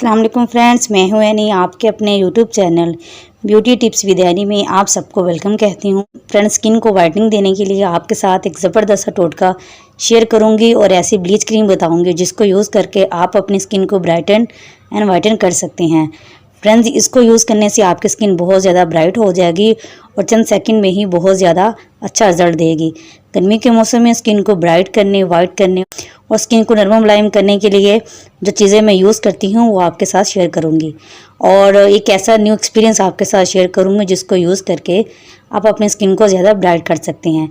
अस्सलाम वालेकुम फ्रेंड्स, मैं हूं एनी, आपके अपने YouTube channel beauty tips with any में आप सबको वेलकम कहती हूं। फ्रेंड्स, स्किन को वाइटनिंग देने के लिए आपके साथ एक ज़बरदस्त सा टोटका शेयर करूंगी और ऐसी ब्लीच क्रीम बताऊंगी जिसको यूज़ करके आप अपनी स्किन को ब्राइटन एंड वाइटन कर सकते हैं। फ्रेंड्स, इसको यूज़ करने से आपकी स्किन बहुत ज़्यादा ब्राइट हो जाएगी और चंद सेकंड में ही बहुत ज़्यादा अच्छा रिजल्ट देगी। गर्मी के मौसम में स्किन को ब्राइट करने, वाइट करने और स्किन को नरम मुलायम करने के लिए जो चीज़ें मैं यूज़ करती हूँ वो आपके साथ शेयर करूँगी और एक ऐसा न्यू एक्सपीरियंस आपके साथ शेयर करूँगी जिसको यूज़ करके आप अपनी स्किन को ज़्यादा ब्राइट कर सकते हैं।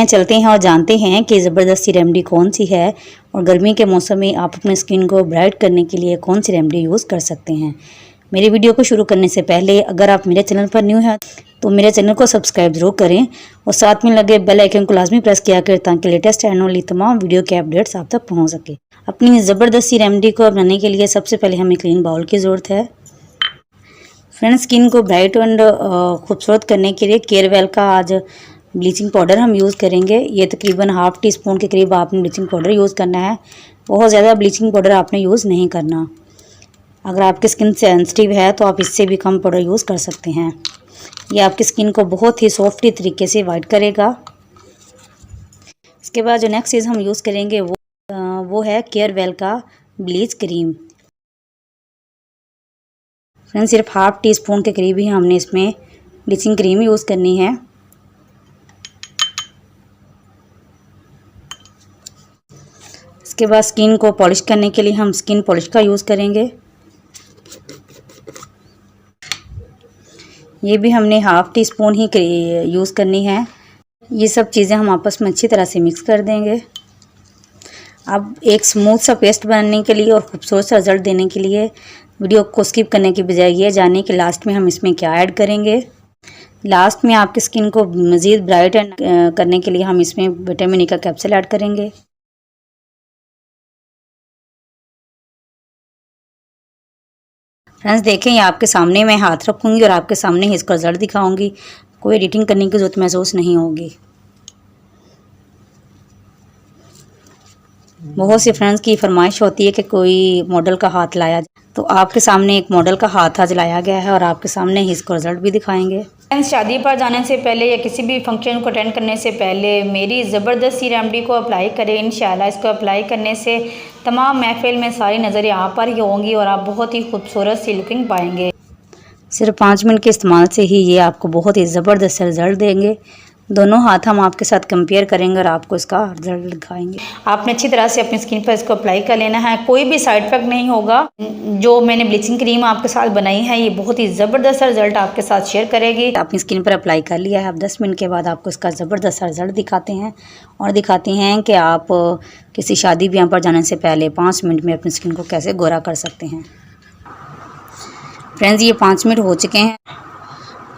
चलते हैं और जानते हैं कि ज़बरदस्ती रेमेडी कौन सी है और गर्मी के मौसम में आप अपनी स्किन को ब्राइट करने के लिए कौन सी रेमेडी यूज़ कर सकते हैं। मेरी वीडियो को शुरू करने से पहले अगर आप मेरे चैनल पर न्यू हैं तो मेरे चैनल को सब्सक्राइब जरूर करें और साथ में लगे बेल आइकन को लाजमी प्रेस किया करें ताकि लेटेस्ट एंड वाली तमाम वीडियो के अपडेट्स आप तक पहुंच सके। अपनी ज़बरदस्ती रेमेडी को बनाने के लिए सबसे पहले हमें क्लीन बाउल की ज़रूरत है। फ्रेंड्स, स्किन को ब्राइट एंड खूबसूरत करने के लिए केयरवेल का आज ब्लीचिंग पाउडर हम यूज़ करेंगे। ये तकरीबन हाफ़ टी स्पून के करीब आपने ब्लीचिंग पाउडर यूज़ करना है। बहुत ज़्यादा ब्लीचिंग पाउडर आपने यूज़ नहीं करना। अगर आपकी स्किन सेंसिटिव है तो आप इससे भी कम पाउडर यूज़ कर सकते हैं। ये आपकी स्किन को बहुत ही सॉफ्टली तरीके से वाइट करेगा। इसके बाद जो नेक्स्ट चीज़ हम यूज़ करेंगे वो है केयरवेल का ब्लीच क्रीम। फ्रेंड्स, सिर्फ हाफ़ टी स्पून के करीब ही हमने इसमें ब्लीचिंग क्रीम यूज़ करनी है। इसके बाद स्किन को पॉलिश करने के लिए हम स्किन पॉलिश का यूज़ करेंगे। ये भी हमने हाफ़ टी स्पून ही यूज़ करनी है। ये सब चीज़ें हम आपस में अच्छी तरह से मिक्स कर देंगे। अब एक स्मूथ सा पेस्ट बनाने के लिए और खूबसूरत सा रिजल्ट देने के लिए वीडियो को स्किप करने की बजाय ये जाने कि लास्ट में हम इसमें क्या ऐड करेंगे। लास्ट में आपकी स्किन को मज़ीद ब्राइट करने के लिए हम इसमें विटामिन ई का कैप्सूल ऐड करेंगे। फ्रेंड्स, देखें, ये आपके सामने मैं हाथ रखूँगी और आपके सामने ही इसका रिजल्ट दिखाऊंगी। कोई एडिटिंग करने की ज़रूरत महसूस नहीं होगी। बहुत सी फ्रेंड्स की फरमाइश होती है कि कोई मॉडल का हाथ लाया, तो आपके सामने एक मॉडल का हाथ आज लाया गया है और आपके सामने ही इसको रिजल्ट भी दिखाएंगे। फ्रेंड्स, शादी पर जाने से पहले या किसी भी फंक्शन को अटेंड करने से पहले मेरी ज़बरदस्ती रेमेडी को अप्लाई करें। इंशाल्लाह इसको अप्लाई करने से तमाम महफिल में सारी नज़रें आप पर ही होंगी और आप बहुत ही खूबसूरत सी लुकिंग पाएंगे। सिर्फ 5 मिनट के इस्तेमाल से ही ये आपको बहुत ही ज़बरदस्त रिजल्ट देंगे। दोनों हाथ हम आपके साथ कंपेयर करेंगे और आपको इसका रिजल्ट दिखाएंगे। आपने अच्छी तरह से अपनी स्किन पर इसको अप्लाई कर लेना है। कोई भी साइड इफेक्ट नहीं होगा। जो मैंने ब्लीचिंग क्रीम आपके साथ बनाई है ये बहुत ही ज़बरदस्त रिजल्ट आपके साथ शेयर करेगी। अपनी स्किन पर अप्लाई कर लिया है। अब 10 मिनट के बाद आपको इसका ज़बरदस्त रिजल्ट दिखाते हैं और दिखाते हैं कि आप किसी शादी ब्याह पर जाने से पहले 5 मिनट में अपनी स्किन को कैसे गोरा कर सकते हैं। फ्रेंड्स, ये 5 मिनट हो चुके हैं।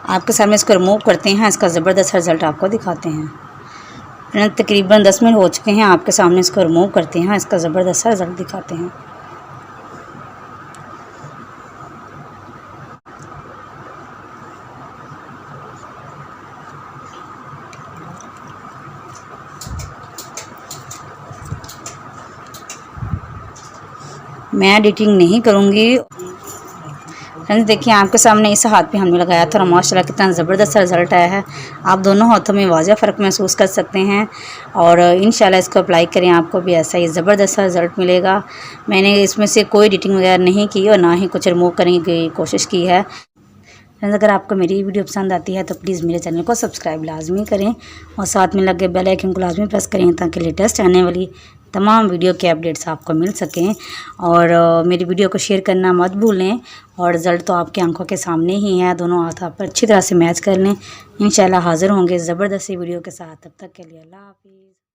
आपके सामने इसको रिमूव करते हैं। इसका ज़बरदस्त रिजल्ट आपको दिखाते हैं। फ्रेंड्स, तकरीबन 10 मिनट हो चुके हैं। आपके सामने इसको रिमूव करते हैं। इसका ज़बरदस्त रिजल्ट दिखाते हैं। मैं एडिटिंग नहीं करूँगी। फ्रेंड्स, देखिए, आपके सामने इस हाथ पे हमने लगाया था और माशाल्लाह कितना ज़बरदस्त रिजल्ट आया है। आप दोनों हाथों में वाज़ेह फ़र्क महसूस कर सकते हैं और इंशाल्लाह इसको अप्लाई करें, आपको भी ऐसा ही ज़बरदस्त रिजल्ट मिलेगा। मैंने इसमें से कोई एडिटिंग वगैरह नहीं की और ना ही कुछ रिमूव करने की कोशिश की है। फ्रेंड्स, अगर आपको मेरी वीडियो पसंद आती है तो प्लीज़ मेरे चैनल को सब्सक्राइब लाजमी करें और साथ में लगे बेल आइकन को लाजमी प्रेस करें ताकि लेटेस्ट आने वाली तमाम वीडियो के अपडेट्स आपको मिल सकें। और मेरी वीडियो को शेयर करना मत भूलें और रिज़ल्ट तो आपकी आंखों के सामने ही है। दोनों हाथ आप पर अच्छी तरह से मैच कर लें। इंशाल्लाह हाज़िर होंगे ज़बरदस्ती वीडियो के साथ। तब तक के लिए अल्लाह हाफ़िज़।